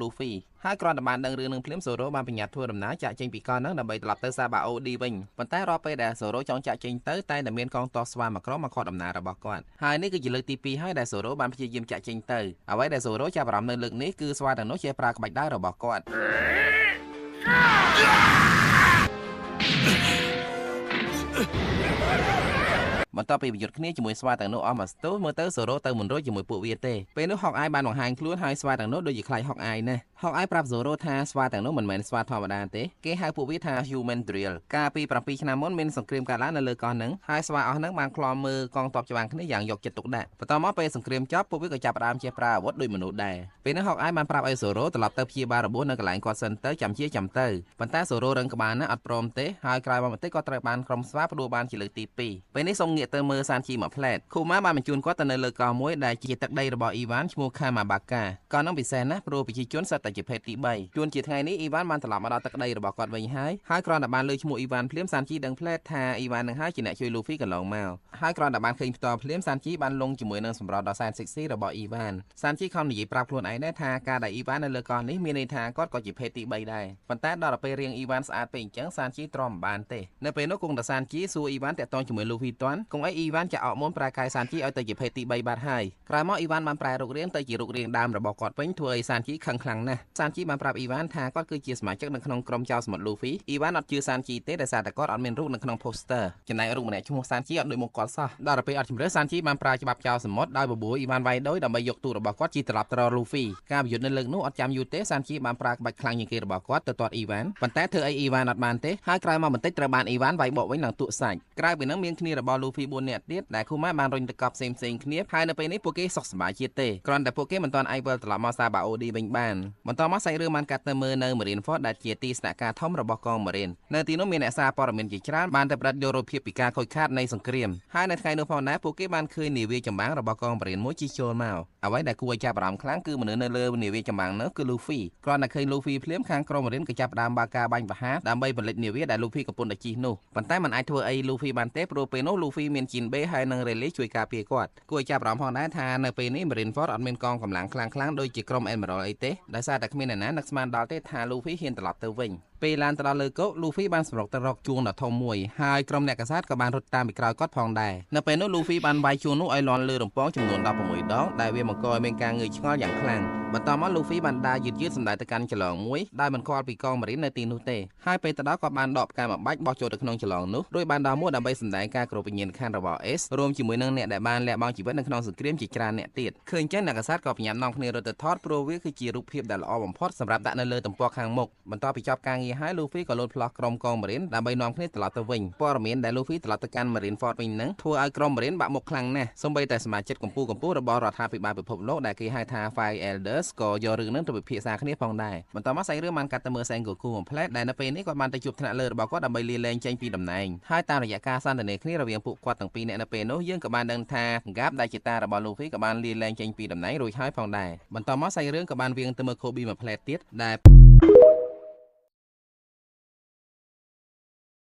Luffy ហើយគ្រាន់តែបានដឹងរឿងនឹងភ្លាម Zoro បានបញ្ញត្តិធ្វើដំណើរចាក់ចេញពីកោះហ្នឹងដើម្បីត្រឡប់ទៅ Sabao D វិញប៉ុន្តែរាល់ពេលដែល Zoro ចង់ចាក់ចេញទៅតែតែមានកងទ័ពស្វាមួយក្រុមមកឃាត់ដំណើររបស់គាត់ហើយនេះគឺជាលើកទី2ហើយដែល Zoro បានព្យាយាមចាក់ចេញទៅអ្វីដែល Zoro ចាប់អារម្មណ៍នៅលើកនេះគឺស្វាទាំងនោះជាប្រើក្បាច់ដៃរបស់គាត់ បន្ទាប់ពីប្រយុទ្ធគ្នាជាមួយស្វាទាំងនោះអស់មកស្ទុះមើលទៅ Zoro ទៅមិនរួចជាមួយពួកវាទេពេលនោះ Hawkeye បានបង្ហាញខ្លួនហើយស្វាទាំងនោះដូចជាខ្លាច Hawkeye ណាស់ Hawkeye ប្រាប់ Zoro ថាស្វាទាំងនោះមិនមែនស្វាធម្មតាទេគេហៅពួកវាថា Human Drill កាលពី7ឆ្នាំមុនមានសង្គ្រាមកើតឡើងនៅលើកោះហ្នឹងហើយស្វាអស់ហ្នឹងបានក្លំមើលកងទ័ពច្បាំងគ្នាយ៉ាងយកចិត្តទុកដាក់បន្តមកពេលសង្គ្រាមចប់ពួកវាក៏ចាប់ផ្ដើមចេះប្រើអាវុធដូចមនុស្សដែរពេលនោះ Hawkeye បានប្រាប់ឲ្យ Zoro ត្រឡប់ទៅព្យាបាលរបួសនៅកន្លែងគាត់សិនទៅចាំទៅប៉ុន្តែ Zoro រឹងក្បាលណាស់អត់ព្រមទេហើយក្រោយមកបន្តិចក៏ត្រូវបានក្រុមស្វាផ្ដួលបានជាលើកទី2ពេលនេះសូមងាកទៅមើល Sanji មួយផ្លែត Kuma បានបញ្ជូនគាត់ទៅនៅលើកោះមួយដែលជាទឹកដីរបស់ Ivan ឈ្មោះ Kamabaka កោះនោះពិសេសណាស់ព្រោះប្រជាជនសុទ្ធតែជាភេទទី3ជួនជាថ្ងៃនេះ Ivan បានត្រឡប់មកដល់ទឹកដីរបស់គាត់វិញហើយគ្រាន់តែបានលើឈ្មោះ Ivan ភ្លាម Sanji ដឹងផ្លែតថា Ivan នឹងហើយជាអ្នកជួយ Luffy កន្លងមកហើយគ្រាន់តែបានឃើញផ្ទាល់ភ្លាម Sanji បានលងជាមួយនឹងសម្រស់ដ៏សែន sexy របស់ Ivan Sanji ខំនិយាយប្រាប់ខ្លួនឯងដែរថាការដែល Ivan នៅលើកោះនេះមានន័យថាគាត់ក៏ជាភេទទី3ដែរប៉ុន្តែដល់ពេលរៀង Ivan ស្អាតពេកអញ្ចឹង Sanji ទ្រាំមិនបានទេនៅពេលនោះគង់តែ Sanji សួរ Ivan តាក់ទងជាមួយ Luffy តាន់គង់អី Ivan ចាក់អកមុនប្រែកាយ Sanji ឲ្យទៅជាភេទទី3បាត់ហើយក្រោយមក Ivan បានប្រែរូបរាងទៅជារូបរាងដើមរបស់គាត់វិញធ្វើឲ្យ Sanji ខឹងខ្លាំងណាស់ Sanji បានប្រាប់ Ivan ថាគាត់គឺជាសមាជិកនៅក្នុងក្រុមចៅសមុទ្រ Luffy Ivan អត់ជឿ Sanji ទេដោយសារតែគាត់អត់មានរូបនៅក្នុង poster ចំណែករូបម្នាក់ឈ្មោះ Sanji អត់ដូចមុខគាត់សោះដល់ពេលអត់ជំរឿ Sanji បានប្រើច្បាប់ចៅសមុទ្រដោយបបួល Ivan វាយដោយដើម្បីយកទូករបស់គាត់ជិះត្រឡប់ទៅរក Luffy ការប្រយុទ្ធនៅលើកនោះអត់ចាំយូរទេ Sanji បានប្រើក្បាច់ខ្លាំងជាងគេរបស់គាត់ទៅទាត់ Ivan ប៉ុន្តែធ្វើអី Ivan អត់បានទេហើយក្រោយមកបន្តិចត្រូវបាន Ivan វាយបកវិញនឹងទូកសាច់ក្រៅពីនឹងមានគ្នារបស់ Luffy 4នាក់ទៀតដែល Kuma បានរុញទៅកប់ផ្សេងគ្នាហើយនៅពេលនេះពួកគេសុខសប្បាយជាតិទេគ្រាន់តែពួកគេមិនទាន់អាចវិលត្រឡប់មក Sabao D វិញបានបន្តមកសាច់រឿងបានកាត់ទៅមើលនៅ Marineford ដែលជាទីស្នាក់ការធំរបស់កង Marine នៅទីនោះមានអ្នកសារព័ត៌មានជាច្រើនបានទៅប្រឌិតយករូបភាពពីការខូចខាតនៃសង្គ្រាមហើយនៅថ្ងៃនោះផងដែរពួកគេបានឃើញនាវាចម្បាំងរបស់កង Marine មួយជិះចូលមកអ្វីដែលគួរឲ្យចាប់អារម្មណ៍ខ្លាំងគឺមនុស្សនៅលើនាវាចម្បាំងនោះគឺ Luffy គ្រាន់តែឃើញ Luffy ភ្លាមខាងក្រុម Marine ក៏ចាប់ផ្ដើមបើកការបាញ់ប្រហារដើម្បីបន្លិចនាវាដែល Luffy កំពុងតែជិះនោះប៉ុន្តែมันអាចធ្វើអី Luffy បានទេព្រោះពេលនោះ Luffy មាន Jinbe ហើយនិង Rayleigh ជួយការពារគាត់គួរឲ្យចាប់អារម្មណ៍ផងដែរថានៅពេលនេះ Marineford អត់មានកងកម្លាំងខ្លាំងដូចជាក្រុម Emerald អីទេដោយសារតែគ្មានអ្នកណានឹកស្មានដល់ទេថា Luffy ហ៊ានត្រឡប់ទៅវិញពេលឡើងទៅដល់លើគោក Luffy បានសម្រុកទៅរកជួងដ៏ធំមួយហើយក្រុមអ្នកកាសែតក៏បានរត់តាមពីក្រោយគាត់ផងដែរនៅពេលនោះ Luffy បានវាយជួងនោះឲ្យលាន់លើរំពងចំនួន16ដងដែលវាបង្កឲ្យមានការងឿងឆ្ងល់យ៉ាងខ្លាំងបន្តមក Luffy បានដើរយឺតសម្ដៅទៅកាន់ចលងមួយដែលមិនខ្វល់ពីកង Marine នៅទីនោះទេហើយពេលទៅដល់គាត់បានដកផ្កាមួយបាច់បោះចូលទៅក្នុងចលងនោះរួចបានដល់មួយដើម្បីសម្ដែងការគោរពវិញ្ញាណក្ខន្ធរបស់ Ace រួមជាមួយនឹងអ្នកដែលបានលះបង់ជីវិតនៅក្នុងសង្គ្រាមជាច្រើនអ្នកទៀតឃើញចឹងអ្នកកាសែតក៏បញ្ញាប់នាំគ្នារត់ទៅថតព្រោះវាគឺជារូបភាពដែលល្អបំផុតសម្រាប់ដាក់នៅលើទំព័រខាងមុខបន្ទាប់ពីចប់ការងារហើយ Luffy ក៏លោតផ្លោះក្រុមកង Marine ដើម្បីនាំគ្នាត្រឡប់ទៅវិញព័ត៌មានដែល Luffy ត្រឡប់ទៅកាន់ Marineford វិញហ្នឹងធ្វើឲ្យក្រុម Marine បាក់មុខខ្លាំងណាស់សូម្បីតែសមាជិកកម្ពុជារបស់រដ្ឋាភិបាលពិភពលោកដែលគេហៅថា Five Elders ក៏យករឿងហ្នឹងទៅពិភាក្សាគ្នាផងដែរបន្តមកសាច់រឿងបានកាត់ទៅមើល Sengoku មួយផ្លែតដែលនៅពេលនេះគាត់បានទៅជួបថ្នាក់លើរបស់គាត់ដើម្បីលាលែងចេញពីតំណែងហើយតាមរយៈការសន្ទនាគ្នារវាងពួកគាត់ទាំងពីរនាក់នៅពេលនោះយើងក៏បានដឹងថា Garp ដែលជាតារបស់ Luffy ក៏បានលាលែងចេញពីតំណែងរួចហើយផងដែរបន្តមកសាច់រឿងក៏បានវៀងទៅមើល Kobe មួយផ្លែតទៀតដែល